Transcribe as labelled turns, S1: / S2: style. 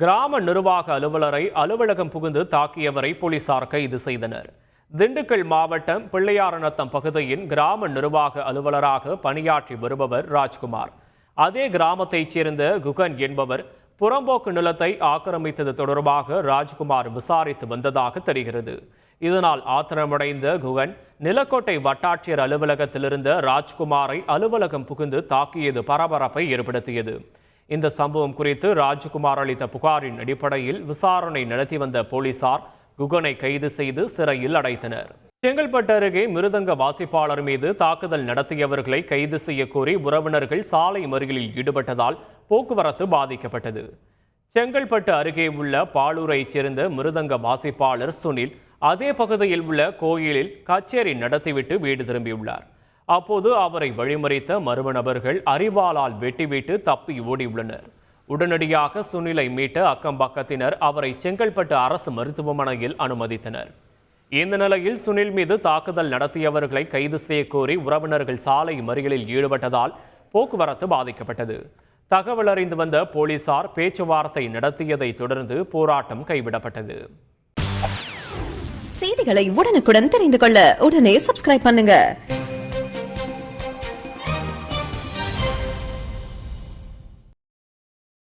S1: கிராம நிர்வாக அலுவலரை அலுவலகம் புகுந்து தாக்கியவரை போலீசார் கைது செய்தனர். திண்டுக்கல் மாவட்டம் பிள்ளையாரணத்தம் பகுதியின் கிராம நிர்வாக அலுவலராக பணியாற்றி வருபவர் ராஜ்குமார். அதே கிராமத்தைச் சேர்ந்த குகன் என்பவர் புறம்போக்கு நிலத்தை ஆக்கிரமித்தது தொடர்பாக ராஜ்குமார் விசாரித்து வந்ததாக தெரிகிறது. இதனால் ஆத்திரமடைந்த குகன் நிலக்கோட்டை வட்டாட்சியர் அலுவலகத்திலிருந்த ராஜ்குமாரை அலுவலகம் புகுந்து தாக்கியது பரபரப்பை ஏற்படுத்தியது. இந்த சம்பவம் குறித்து ராஜ்குமார் அளித்த புகாரின் அடிப்படையில் விசாரணை நடத்தி வந்த போலீசார் குகனை கைது செய்து சிறையில் அடைத்தனர். செங்கல்பட்டு அருகே மிருதங்க வாசிப்பாளர் மீது தாக்குதல் நடத்தியவர்களை கைது செய்ய கோரி உறவினர்கள் சாலை மறியலில் ஈடுபட்டதால் போக்குவரத்து பாதிக்கப்பட்டது. செங்கல்பட்டு அருகே உள்ள பாலூரைச் சேர்ந்த மிருதங்க வாசிப்பாளர் சுனில் அதே பகுதியில் உள்ள கோயிலில் கச்சேரி நடத்திவிட்டு வீடு திரும்பியுள்ளார். அப்போது அவரை வழிமறித்த மர்ம நபர்கள் அரிவாளால் வெட்டிவிட்டு தப்பி ஓடியுள்ளனர். உடனடியாக சுனிலை மீட்ட அக்கம்பக்கத்தினர் அவரை செங்கல்பட்டு அரசு மருத்துவமனையில் அனுமதித்தனர். இந்த நிலையில் சுனில் மீது தாக்குதல் நடத்தியவர்களை கைது செய்ய கோரி உறவினர்கள் சாலை மறியலில் ஈடுபட்டதால் போக்குவரத்து பாதிக்கப்பட்டது. தகவல் அறிந்து வந்த போலீசார் பேச்சுவார்த்தை நடத்தியதை தொடர்ந்து போராட்டம் கைவிடப்பட்டது.
S2: செய்திகளை உடனுக்குடன் தெரிந்து கொள்ள உடனே சப்ஸ்கிரைப் பண்ணுங்க.